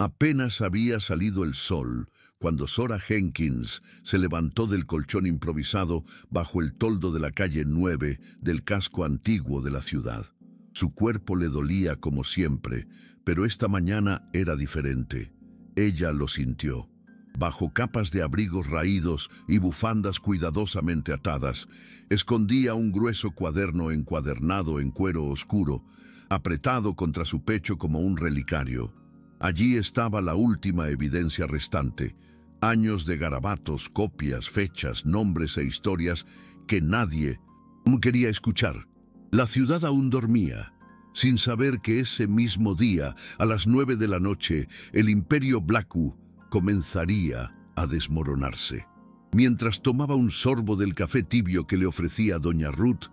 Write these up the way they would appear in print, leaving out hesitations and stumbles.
Apenas había salido el sol cuando Zora Jenkins se levantó del colchón improvisado bajo el toldo de la calle 9 del casco antiguo de la ciudad. Su cuerpo le dolía como siempre, pero esta mañana era diferente. Ella lo sintió. Bajo capas de abrigos raídos y bufandas cuidadosamente atadas, escondía un grueso cuaderno encuadernado en cuero oscuro, apretado contra su pecho como un relicario. Allí estaba la última evidencia restante, años de garabatos, copias, fechas, nombres e historias que nadie quería escuchar. La ciudad aún dormía, sin saber que ese mismo día, a las 9 de la noche, el Imperio Blackwell comenzaría a desmoronarse. Mientras tomaba un sorbo del café tibio que le ofrecía doña Ruth,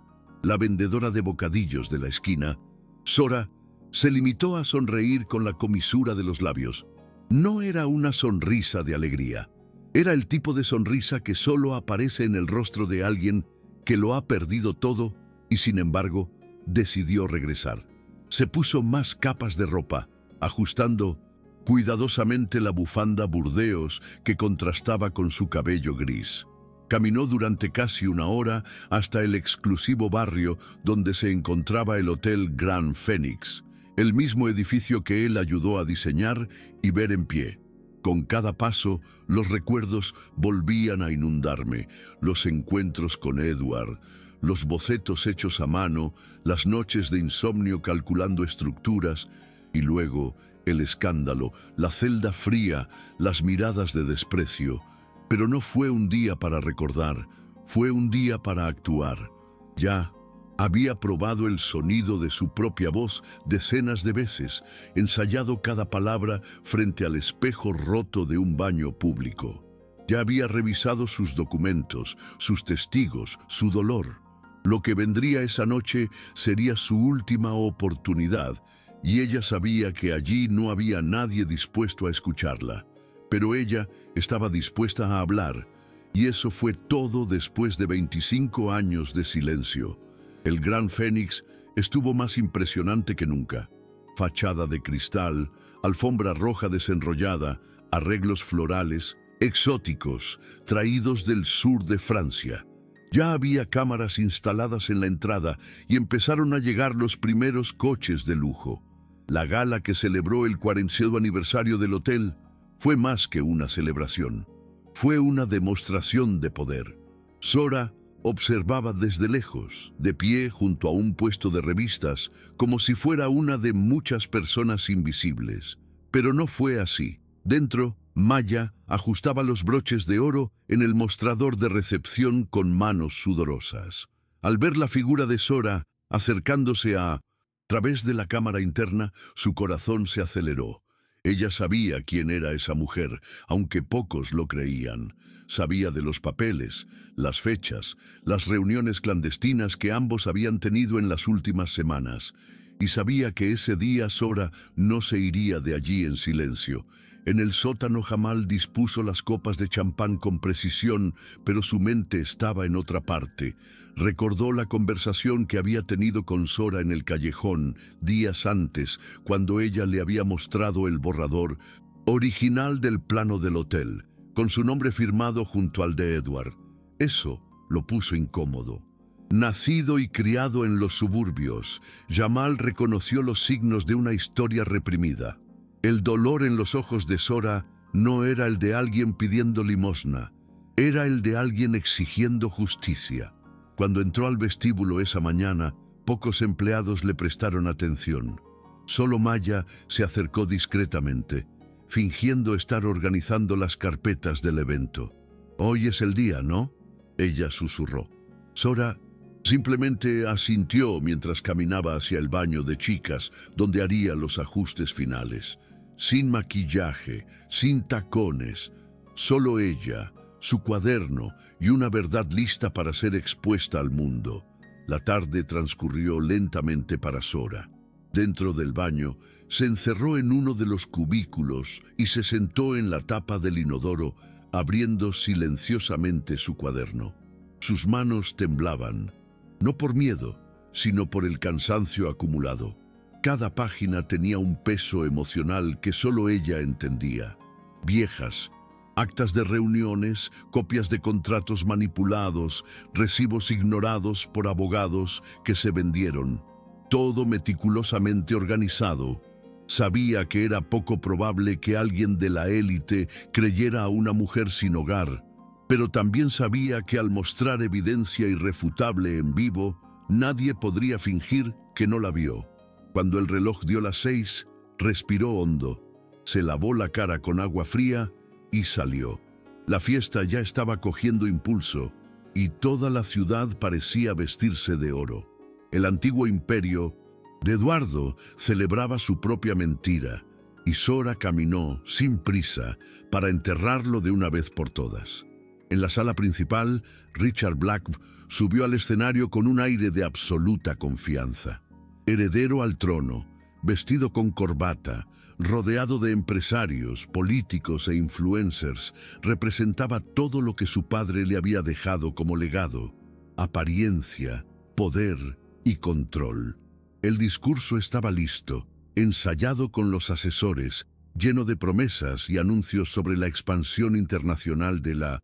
la vendedora de bocadillos de la esquina, Zora se limitó a sonreír con la comisura de los labios. No era una sonrisa de alegría. Era el tipo de sonrisa que solo aparece en el rostro de alguien que lo ha perdido todo y, sin embargo, decidió regresar. Se puso más capas de ropa, ajustando cuidadosamente la bufanda burdeos que contrastaba con su cabello gris. Caminó durante casi una hora hasta el exclusivo barrio donde se encontraba el Hotel Grand Phoenix, el mismo edificio que él ayudó a diseñar y ver en pie. Con cada paso, los recuerdos volvían a inundarme, los encuentros con Edward, los bocetos hechos a mano, las noches de insomnio calculando estructuras, y luego el escándalo, la celda fría, las miradas de desprecio. Pero no fue un día para recordar, fue un día para actuar. Ya había probado el sonido de su propia voz decenas de veces, ensayado cada palabra frente al espejo roto de un baño público. Ya había revisado sus documentos, sus testigos, su dolor. Lo que vendría esa noche sería su última oportunidad, y ella sabía que allí no había nadie dispuesto a escucharla. Pero ella estaba dispuesta a hablar, y eso fue todo después de 25 años de silencio. El Grand Phoenix estuvo más impresionante que nunca. Fachada de cristal, alfombra roja desenrollada, arreglos florales, exóticos, traídos del sur de Francia. Ya había cámaras instaladas en la entrada y empezaron a llegar los primeros coches de lujo. La gala que celebró el 40º aniversario del hotel fue más que una celebración. Fue una demostración de poder. Zora observaba desde lejos, de pie junto a un puesto de revistas, como si fuera una de muchas personas invisibles. Pero no fue así. Dentro, Maya ajustaba los broches de oro en el mostrador de recepción con manos sudorosas. Al ver la figura de Zora acercándose a través de la cámara interna, su corazón se aceleró. Ella sabía quién era esa mujer, aunque pocos lo creían. Sabía de los papeles, las fechas, las reuniones clandestinas que ambos habían tenido en las últimas semanas. Y sabía que ese día Zora no se iría de allí en silencio. En el sótano Jamal dispuso las copas de champán con precisión, pero su mente estaba en otra parte. Recordó la conversación que había tenido con Zora en el callejón días antes, cuando ella le había mostrado el borrador original del plano del hotel, con su nombre firmado junto al de Edward. Eso lo puso incómodo. Nacido y criado en los suburbios, Jamal reconoció los signos de una historia reprimida. El dolor en los ojos de Zora no era el de alguien pidiendo limosna, era el de alguien exigiendo justicia. Cuando entró al vestíbulo esa mañana, pocos empleados le prestaron atención. Solo Maya se acercó discretamente, fingiendo estar organizando las carpetas del evento. «Hoy es el día, ¿no?», ella susurró. Zora simplemente asintió mientras caminaba hacia el baño de chicas, donde haría los ajustes finales. Sin maquillaje, sin tacones, solo ella, su cuaderno y una verdad lista para ser expuesta al mundo. La tarde transcurrió lentamente para Zora. Dentro del baño, se encerró en uno de los cubículos y se sentó en la tapa del inodoro, abriendo silenciosamente su cuaderno. Sus manos temblaban, no por miedo, sino por el cansancio acumulado. Cada página tenía un peso emocional que solo ella entendía. Viejas, actas de reuniones, copias de contratos manipulados, recibos ignorados por abogados que se vendieron. Todo meticulosamente organizado. Sabía que era poco probable que alguien de la élite creyera a una mujer sin hogar, pero también sabía que al mostrar evidencia irrefutable en vivo, nadie podría fingir que no la vio. Cuando el reloj dio las 6, respiró hondo, se lavó la cara con agua fría y salió. La fiesta ya estaba cogiendo impulso y toda la ciudad parecía vestirse de oro. El antiguo imperio de Eduardo celebraba su propia mentira y Sora caminó sin prisa para enterrarlo de una vez por todas. En la sala principal, Richard Black subió al escenario con un aire de absoluta confianza. Heredero al trono, vestido con corbata, rodeado de empresarios, políticos e influencers, representaba todo lo que su padre le había dejado como legado: apariencia, poder y control. El discurso estaba listo, ensayado con los asesores, lleno de promesas y anuncios sobre la expansión internacional de la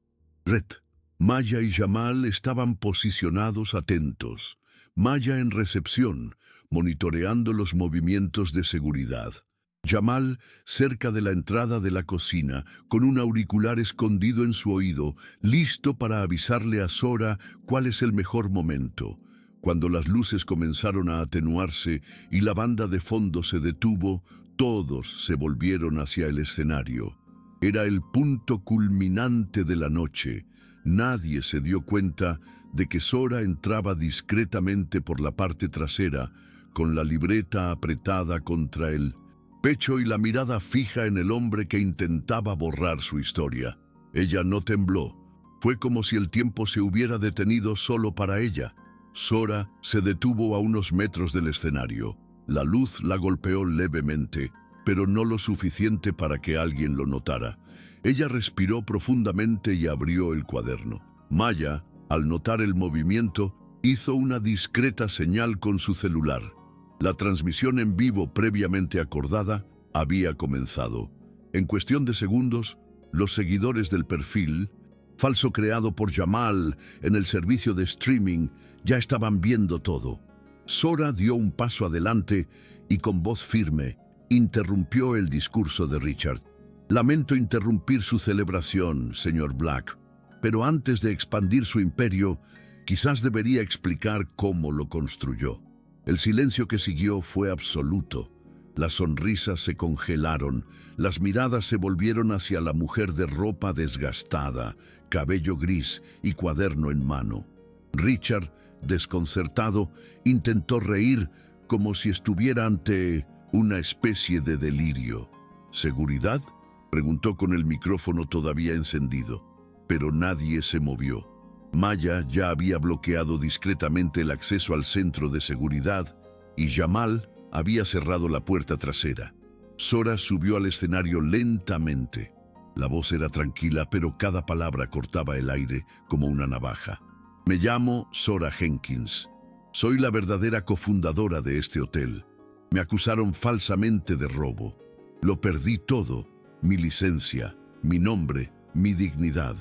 red. Maya y Jamal estaban posicionados atentos. Maya en recepción, monitoreando los movimientos de seguridad. Jamal cerca de la entrada de la cocina, con un auricular escondido en su oído, listo para avisarle a Sora cuál es el mejor momento. Cuando las luces comenzaron a atenuarse y la banda de fondo se detuvo, todos se volvieron hacia el escenario. Era el punto culminante de la noche. Nadie se dio cuenta de que Sora entraba discretamente por la parte trasera, con la libreta apretada contra el pecho y la mirada fija en el hombre que intentaba borrar su historia. Ella no tembló. Fue como si el tiempo se hubiera detenido solo para ella. Sora se detuvo a unos metros del escenario. La luz la golpeó levemente, pero no lo suficiente para que alguien lo notara. Ella respiró profundamente y abrió el cuaderno. Maya, al notar el movimiento, hizo una discreta señal con su celular. La transmisión en vivo previamente acordada había comenzado. En cuestión de segundos, los seguidores del perfil, falso creado por Jamal en el servicio de streaming, ya estaban viendo todo. Sora dio un paso adelante y con voz firme interrumpió el discurso de Richard. Lamento interrumpir su celebración, señor Black, pero antes de expandir su imperio, quizás debería explicar cómo lo construyó. El silencio que siguió fue absoluto. Las sonrisas se congelaron, las miradas se volvieron hacia la mujer de ropa desgastada, cabello gris y cuaderno en mano. Richard, desconcertado, intentó reír como si estuviera ante una especie de delirio. ¿Seguridad?, preguntó con el micrófono todavía encendido, pero nadie se movió. Maya ya había bloqueado discretamente el acceso al centro de seguridad y Jamal había cerrado la puerta trasera. Sora subió al escenario lentamente. La voz era tranquila, pero cada palabra cortaba el aire como una navaja. Me llamo Sora Jenkins. Soy la verdadera cofundadora de este hotel. Me acusaron falsamente de robo. Lo perdí todo, mi licencia, mi nombre, mi dignidad.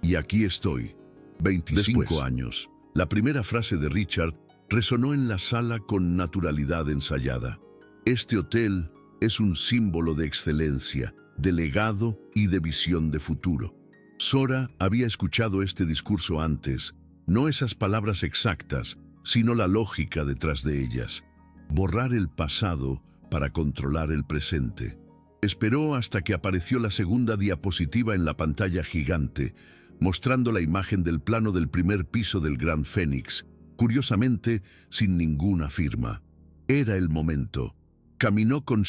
Y aquí estoy, 25 Después. años. La primera frase de Richard resonó en la sala con naturalidad ensayada. Este hotel es un símbolo de excelencia, de legado y de visión de futuro. Sora había escuchado este discurso antes, no esas palabras exactas, sino la lógica detrás de ellas. Borrar el pasado para controlar el presente. Esperó hasta que apareció la segunda diapositiva en la pantalla gigante, mostrando la imagen del plano del primer piso del Gran Fénix, curiosamente sin ninguna firma. Era el momento. Caminó con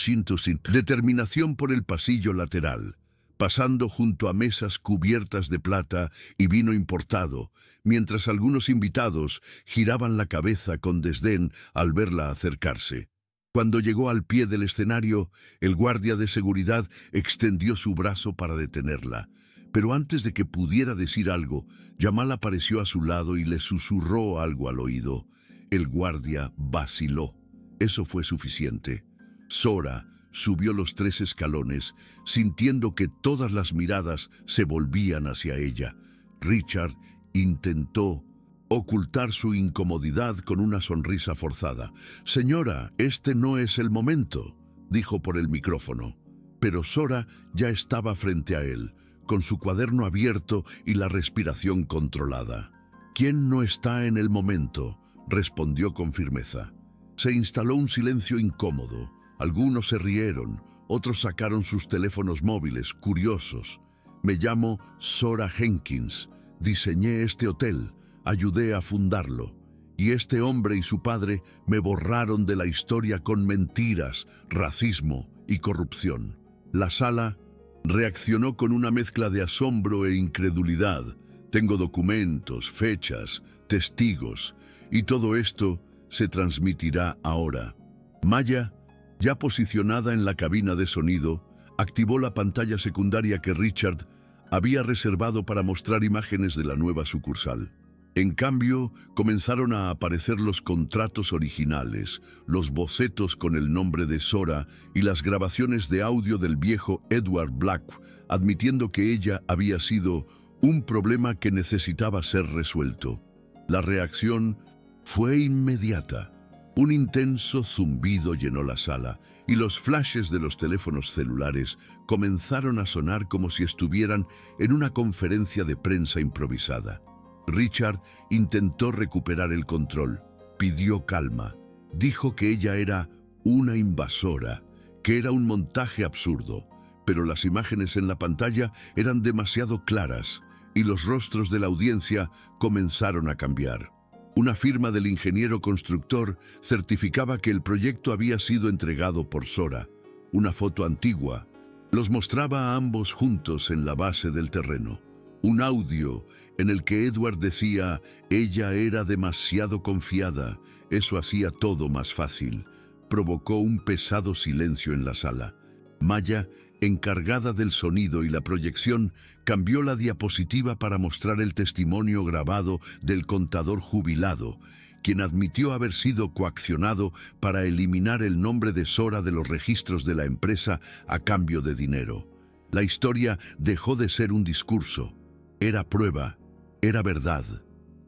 determinación por el pasillo lateral, pasando junto a mesas cubiertas de plata y vino importado, mientras algunos invitados giraban la cabeza con desdén al verla acercarse. Cuando llegó al pie del escenario, el guardia de seguridad extendió su brazo para detenerla. Pero antes de que pudiera decir algo, Jamal apareció a su lado y le susurró algo al oído. El guardia vaciló. Eso fue suficiente. Sora subió los 3 escalones, sintiendo que todas las miradas se volvían hacia ella. Richard intentó ocultar su incomodidad con una sonrisa forzada. «Señora, este no es el momento», dijo por el micrófono. Pero Sora ya estaba frente a él, con su cuaderno abierto y la respiración controlada. «¿Quién no está en el momento?», respondió con firmeza. Se instaló un silencio incómodo. Algunos se rieron, otros sacaron sus teléfonos móviles, curiosos. «Me llamo Sora Jenkins. Diseñé este hotel, ayudé a fundarlo. Y este hombre y su padre me borraron de la historia con mentiras, racismo y corrupción». La sala reaccionó con una mezcla de asombro e incredulidad. «Tengo documentos, fechas, testigos, y todo esto se transmitirá ahora». Maya, ya posicionada en la cabina de sonido, activó la pantalla secundaria que Richard había reservado para mostrar imágenes de la nueva sucursal. En cambio, comenzaron a aparecer los contratos originales, los bocetos con el nombre de Sora y las grabaciones de audio del viejo Edward Black, admitiendo que ella había sido un problema que necesitaba ser resuelto. La reacción fue inmediata. Un intenso zumbido llenó la sala y los flashes de los teléfonos celulares comenzaron a sonar como si estuvieran en una conferencia de prensa improvisada. Richard intentó recuperar el control, pidió calma, dijo que ella era una invasora, que era un montaje absurdo, pero las imágenes en la pantalla eran demasiado claras y los rostros de la audiencia comenzaron a cambiar. Una firma del ingeniero constructor certificaba que el proyecto había sido entregado por Sora. Una foto antigua los mostraba a ambos juntos en la base del terreno. Un audio en el que Edward decía: «Ella era demasiado confiada, eso hacía todo más fácil», provocó un pesado silencio en la sala. Maya, encargada del sonido y la proyección, cambió la diapositiva para mostrar el testimonio grabado del contador jubilado, quien admitió haber sido coaccionado para eliminar el nombre de Sora de los registros de la empresa a cambio de dinero. La historia dejó de ser un discurso. Era prueba, era verdad,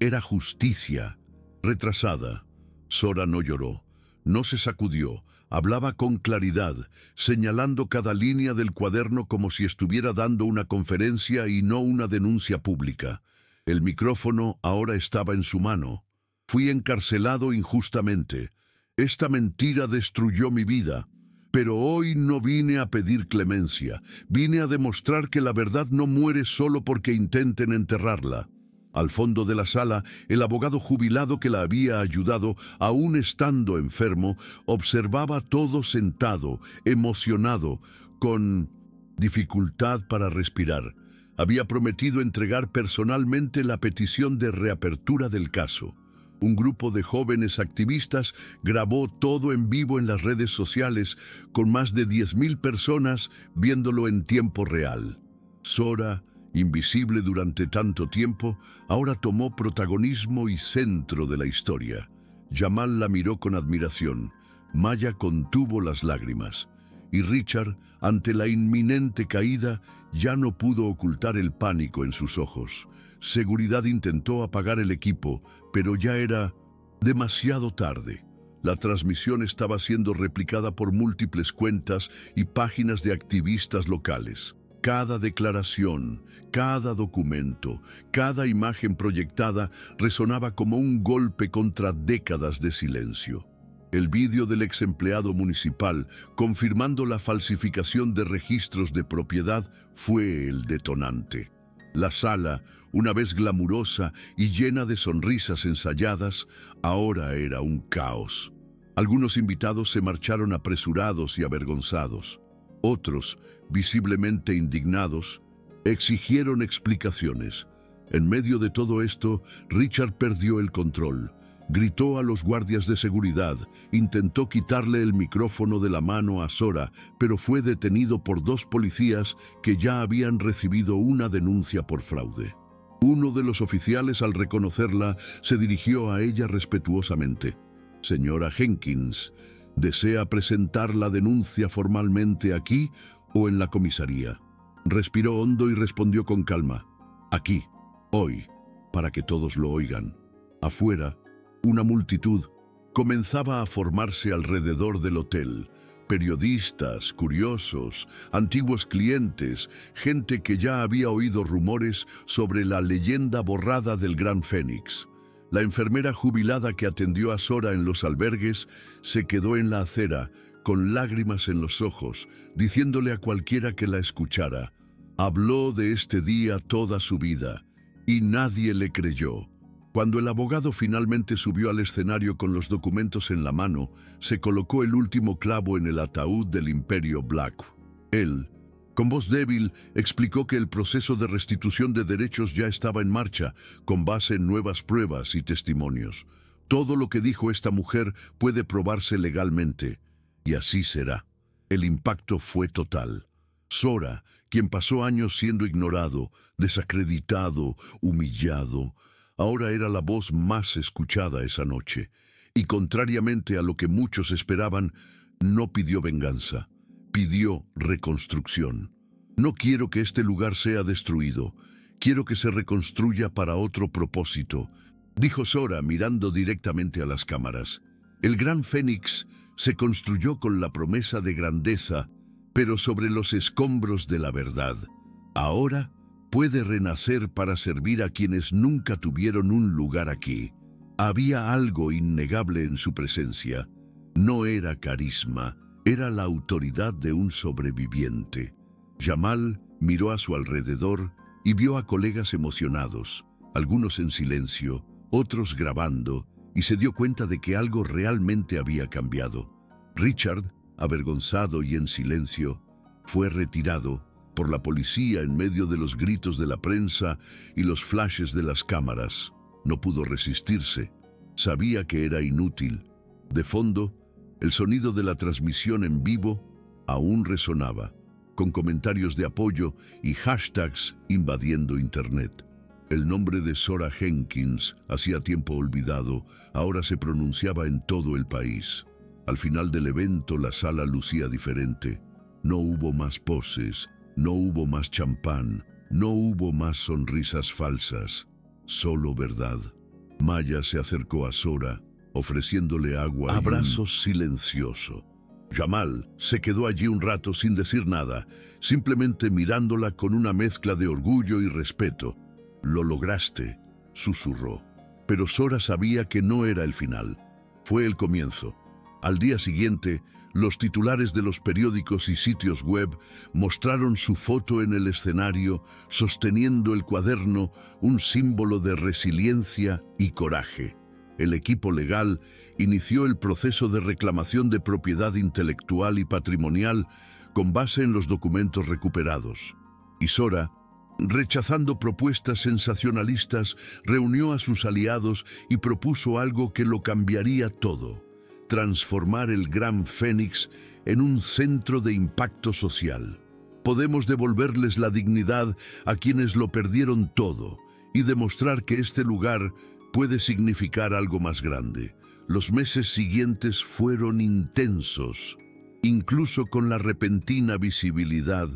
era justicia. Retrasada, Sora no lloró, no se sacudió, hablaba con claridad, señalando cada línea del cuaderno como si estuviera dando una conferencia y no una denuncia pública. El micrófono ahora estaba en su mano. «Fui encarcelado injustamente. Esta mentira destruyó mi vida. Pero hoy no vine a pedir clemencia. Vine a demostrar que la verdad no muere solo porque intenten enterrarla». Al fondo de la sala, el abogado jubilado que la había ayudado, aún estando enfermo, observaba todo sentado, emocionado, con dificultad para respirar. Había prometido entregar personalmente la petición de reapertura del caso. Un grupo de jóvenes activistas grabó todo en vivo en las redes sociales, con más de 10.000 personas viéndolo en tiempo real. Sora, invisible durante tanto tiempo, ahora tomó protagonismo y centro de la historia. Jamal la miró con admiración. Maya contuvo las lágrimas. Y Richard, ante la inminente caída, ya no pudo ocultar el pánico en sus ojos. Seguridad intentó apagar el equipo, pero ya era demasiado tarde. La transmisión estaba siendo replicada por múltiples cuentas y páginas de activistas locales. Cada declaración, cada documento, cada imagen proyectada resonaba como un golpe contra décadas de silencio. El vídeo del ex empleado municipal, confirmando la falsificación de registros de propiedad, fue el detonante. La sala, una vez glamurosa y llena de sonrisas ensayadas, ahora era un caos. Algunos invitados se marcharon apresurados y avergonzados. Otros, visiblemente indignados, exigieron explicaciones. En medio de todo esto, Richard perdió el control. Gritó a los guardias de seguridad, intentó quitarle el micrófono de la mano a Sora, pero fue detenido por 2 policías que ya habían recibido una denuncia por fraude. Uno de los oficiales, al reconocerla, se dirigió a ella respetuosamente. «Señora Jenkins, ¿Desea presentar la denuncia formalmente aquí o en la comisaría? Respiró hondo y respondió con calma. Aquí, hoy, para que todos lo oigan. Afuera, una multitud comenzaba a formarse alrededor del hotel. Periodistas, curiosos, antiguos clientes, gente que ya había oído rumores sobre la leyenda borrada del Gran Fénix. La enfermera jubilada que atendió a Sora en los albergues se quedó en la acera, con lágrimas en los ojos, diciéndole a cualquiera que la escuchara. Habló de este día toda su vida, y nadie le creyó. Cuando el abogado finalmente subió al escenario con los documentos en la mano, se colocó el último clavo en el ataúd del Imperio Black. Él, con voz débil, explicó que el proceso de restitución de derechos ya estaba en marcha, con base en nuevas pruebas y testimonios. Todo lo que dijo esta mujer puede probarse legalmente, y así será. El impacto fue total. Sora, quien pasó años siendo ignorado, desacreditado, humillado, ahora era la voz más escuchada esa noche, y contrariamente a lo que muchos esperaban, no pidió venganza. Pidió reconstrucción. No quiero que este lugar sea destruido. Quiero que se reconstruya para otro propósito, dijo Sora mirando directamente a las cámaras. El Gran Fénix se construyó con la promesa de grandeza, pero sobre los escombros de la verdad. Ahora puede renacer para servir a quienes nunca tuvieron un lugar aquí. Había algo innegable en su presencia. No era carisma. Era la autoridad de un sobreviviente. Jamal miró a su alrededor y vio a colegas emocionados, algunos en silencio, otros grabando, y se dio cuenta de que algo realmente había cambiado. Richard, avergonzado y en silencio, fue retirado por la policía en medio de los gritos de la prensa y los flashes de las cámaras. No pudo resistirse. Sabía que era inútil. De fondo, el sonido de la transmisión en vivo aún resonaba, con comentarios de apoyo y hashtags invadiendo Internet. El nombre de Sora Jenkins, hacía tiempo olvidado, ahora se pronunciaba en todo el país. Al final del evento la sala lucía diferente. No hubo más poses, no hubo más champán, no hubo más sonrisas falsas, solo verdad. Maya se acercó a Sora, ofreciéndole agua. Abrazo silencioso. Jamal se quedó allí un rato sin decir nada, simplemente mirándola con una mezcla de orgullo y respeto. «Lo lograste», susurró. Pero Sora sabía que no era el final. Fue el comienzo. Al día siguiente, los titulares de los periódicos y sitios web mostraron su foto en el escenario, sosteniendo el cuaderno, un símbolo de resiliencia y coraje. El equipo legal inició el proceso de reclamación de propiedad intelectual y patrimonial con base en los documentos recuperados. Y Sora, rechazando propuestas sensacionalistas, reunió a sus aliados y propuso algo que lo cambiaría todo: transformar el Gran Fénix en un centro de impacto social. Podemos devolverles la dignidad a quienes lo perdieron todo y demostrar que este lugar puede significar algo más grande. Los meses siguientes fueron intensos. Incluso con la repentina visibilidad,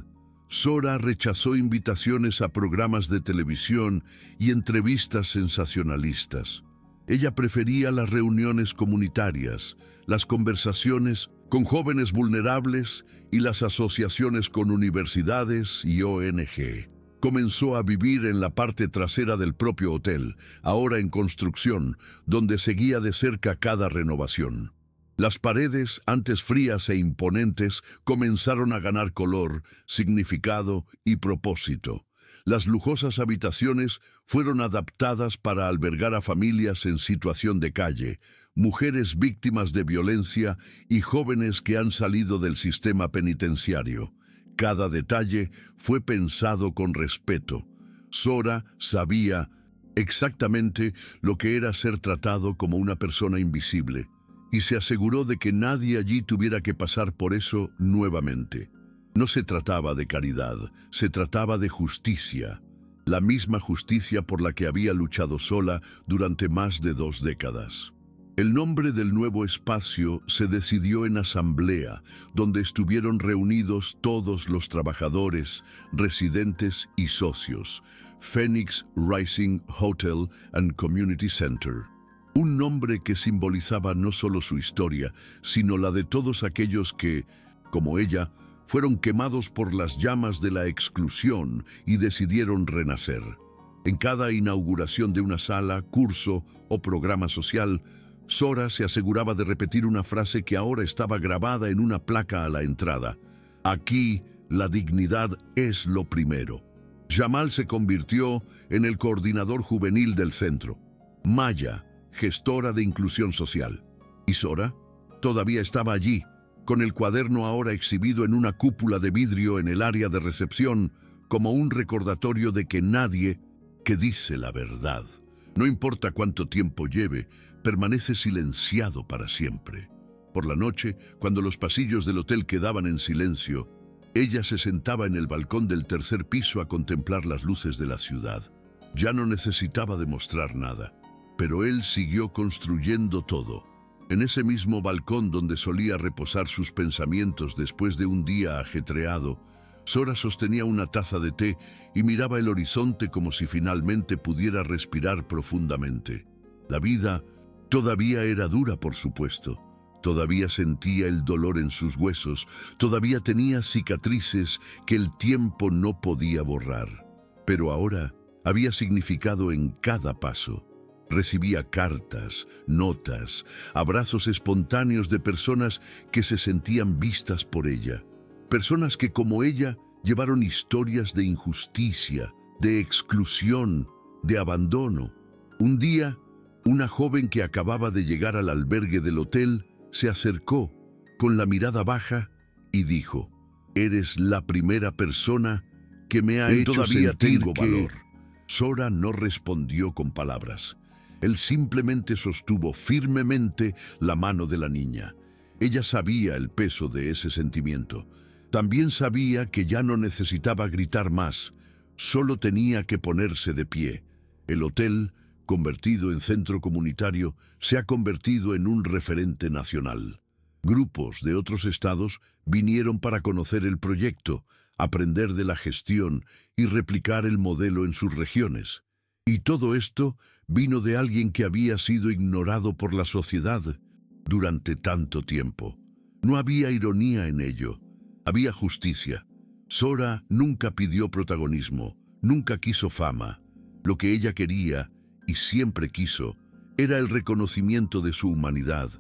Sora rechazó invitaciones a programas de televisión y entrevistas sensacionalistas. Ella prefería las reuniones comunitarias, las conversaciones con jóvenes vulnerables y las asociaciones con universidades y ONG. Comenzó a vivir en la parte trasera del propio hotel, ahora en construcción, donde seguía de cerca cada renovación. Las paredes, antes frías e imponentes, comenzaron a ganar color, significado y propósito. Las lujosas habitaciones fueron adaptadas para albergar a familias en situación de calle, mujeres víctimas de violencia y jóvenes que han salido del sistema penitenciario. Cada detalle fue pensado con respeto. Sora sabía exactamente lo que era ser tratado como una persona invisible, y se aseguró de que nadie allí tuviera que pasar por eso nuevamente. No se trataba de caridad, se trataba de justicia, la misma justicia por la que había luchado sola durante más de 2 décadas. El nombre del nuevo espacio se decidió en asamblea, donde estuvieron reunidos todos los trabajadores, residentes y socios. Phoenix Rising Hotel and Community Center. Un nombre que simbolizaba no solo su historia, sino la de todos aquellos que, como ella, fueron quemados por las llamas de la exclusión y decidieron renacer. En cada inauguración de una sala, curso o programa social, Zora se aseguraba de repetir una frase que ahora estaba grabada en una placa a la entrada. Aquí, la dignidad es lo primero. Jamal se convirtió en el coordinador juvenil del centro. Maya, gestora de inclusión social. Y Zora todavía estaba allí, con el cuaderno ahora exhibido en una cúpula de vidrio en el área de recepción, como un recordatorio de que nadie que dice la verdad, no importa cuánto tiempo lleve, permanece silenciado para siempre. Por la noche, cuando los pasillos del hotel quedaban en silencio, ella se sentaba en el balcón del tercer piso a contemplar las luces de la ciudad. Ya no necesitaba demostrar nada, pero él siguió construyendo todo. En ese mismo balcón donde solía reposar sus pensamientos después de un día ajetreado, Zora sostenía una taza de té y miraba el horizonte como si finalmente pudiera respirar profundamente. La vida todavía era dura, por supuesto. Todavía sentía el dolor en sus huesos, todavía tenía cicatrices que el tiempo no podía borrar. Pero ahora había significado en cada paso. Recibía cartas, notas, abrazos espontáneos de personas que se sentían vistas por ella. Personas que, como ella, llevaron historias de injusticia, de exclusión, de abandono. Un día, una joven que acababa de llegar al albergue del hotel se acercó con la mirada baja y dijo: «Eres la primera persona que me ha hecho sentir valor». Zora no respondió con palabras. Él simplemente sostuvo firmemente la mano de la niña. Ella sabía el peso de ese sentimiento. También sabía que ya no necesitaba gritar más, solo tenía que ponerse de pie. El hotel, convertido en centro comunitario, se ha convertido en un referente nacional. Grupos de otros estados vinieron para conocer el proyecto, aprender de la gestión y replicar el modelo en sus regiones. Y todo esto vino de alguien que había sido ignorado por la sociedad durante tanto tiempo. No había ironía en ello, había justicia. Zora nunca pidió protagonismo, nunca quiso fama. Lo que ella quería, y siempre quiso, era el reconocimiento de su humanidad.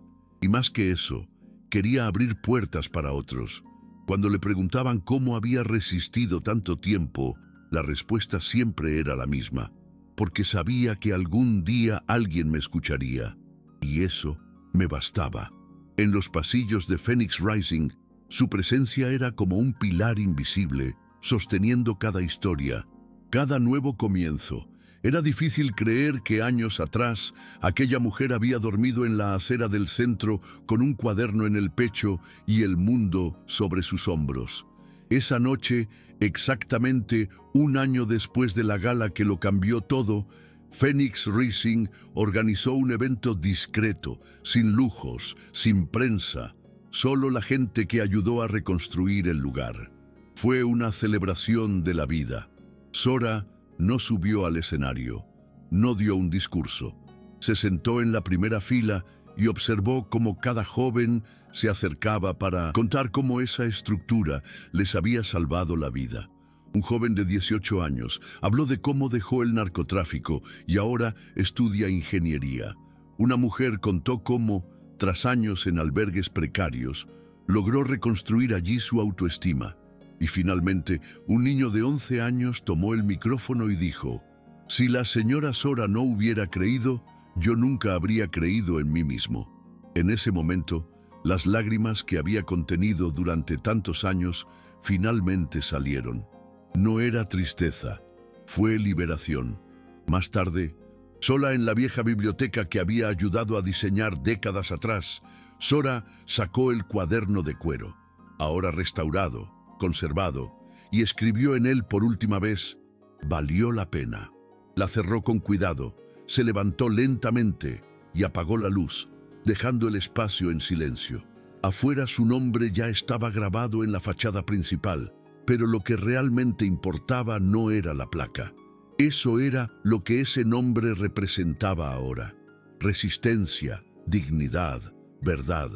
Y más que eso, quería abrir puertas para otros. Cuando le preguntaban cómo había resistido tanto tiempo, la respuesta siempre era la misma: porque sabía que algún día alguien me escucharía. Y eso me bastaba. En los pasillos de Phoenix Rising, su presencia era como un pilar invisible, sosteniendo cada historia, cada nuevo comienzo. Era difícil creer que años atrás aquella mujer había dormido en la acera del centro con un cuaderno en el pecho y el mundo sobre sus hombros. Esa noche, exactamente un año después de la gala que lo cambió todo, Phoenix Rising organizó un evento discreto, sin lujos, sin prensa, solo la gente que ayudó a reconstruir el lugar. Fue una celebración de la vida. Zora no subió al escenario, no dio un discurso. Se sentó en la primera fila y observó cómo cada joven se acercaba para contar cómo esa estructura les había salvado la vida. Un joven de 18 años habló de cómo dejó el narcotráfico y ahora estudia ingeniería. Una mujer contó cómo, tras años en albergues precarios, logró reconstruir allí su autoestima. Y finalmente, un niño de 11 años tomó el micrófono y dijo: «Si la señora Zora no hubiera creído, yo nunca habría creído en mí mismo». En ese momento, las lágrimas que había contenido durante tantos años finalmente salieron. No era tristeza, fue liberación. Más tarde, sola en la vieja biblioteca que había ayudado a diseñar décadas atrás, Zora sacó el cuaderno de cuero, ahora restaurado, conservado, y escribió en él por última vez: «Valió la pena». La cerró con cuidado, se levantó lentamente y apagó la luz. dejando el espacio en silencio. Afuera su nombre ya estaba grabado en la fachada principal, pero lo que realmente importaba no era la placa. Eso era lo que ese nombre representaba ahora. Resistencia, dignidad, verdad.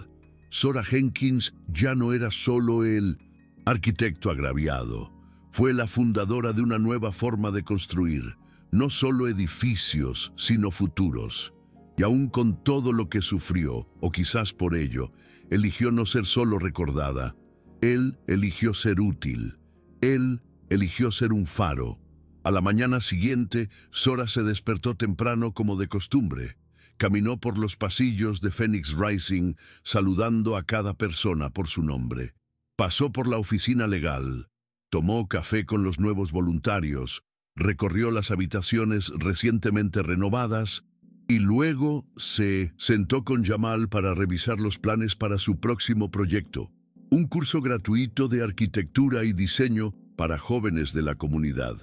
Zora Jenkins ya no era solo el arquitecto agraviado. Fue la fundadora de una nueva forma de construir, no solo edificios, sino futuros. Y aún con todo lo que sufrió, o quizás por ello, eligió no ser solo recordada. Él eligió ser útil. Él eligió ser un faro. A la mañana siguiente, Zora se despertó temprano como de costumbre. Caminó por los pasillos de Phoenix Rising, saludando a cada persona por su nombre. Pasó por la oficina legal, tomó café con los nuevos voluntarios, recorrió las habitaciones recientemente renovadas y luego se sentó con Jamal para revisar los planes para su próximo proyecto, un curso gratuito de arquitectura y diseño para jóvenes de la comunidad.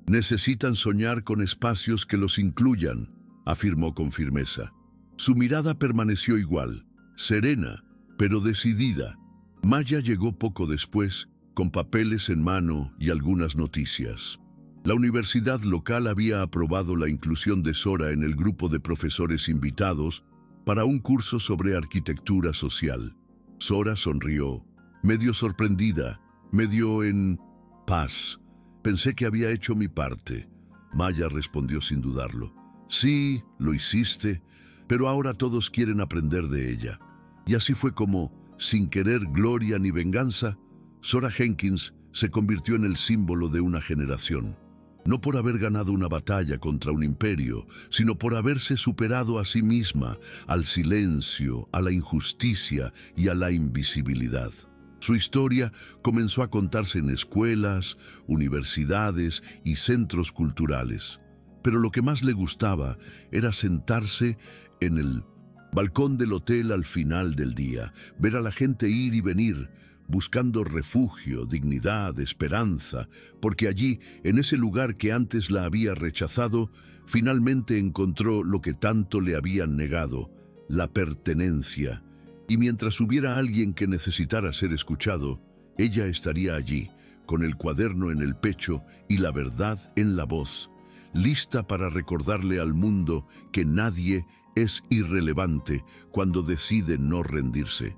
Necesitan soñar con espacios que los incluyan, afirmó con firmeza. Su mirada permaneció igual, serena, pero decidida. Maya llegó poco después, con papeles en mano y algunas noticias. La universidad local había aprobado la inclusión de Zora en el grupo de profesores invitados para un curso sobre arquitectura social. Zora sonrió, medio sorprendida, medio en paz. Pensé que había hecho mi parte. Maya respondió sin dudarlo. Sí, lo hiciste, pero ahora todos quieren aprender de ella. Y así fue como, sin querer gloria ni venganza, Zora Jenkins se convirtió en el símbolo de una generación. No por haber ganado una batalla contra un imperio, sino por haberse superado a sí misma, al silencio, a la injusticia y a la invisibilidad. Su historia comenzó a contarse en escuelas, universidades y centros culturales. Pero lo que más le gustaba era sentarse en el balcón del hotel al final del día, ver a la gente ir y venir, buscando refugio, dignidad, esperanza, porque allí, en ese lugar que antes la había rechazado, finalmente encontró lo que tanto le habían negado, la pertenencia. Y mientras hubiera alguien que necesitara ser escuchado, ella estaría allí, con el cuaderno en el pecho y la verdad en la voz, lista para recordarle al mundo que nadie es irrelevante cuando decide no rendirse.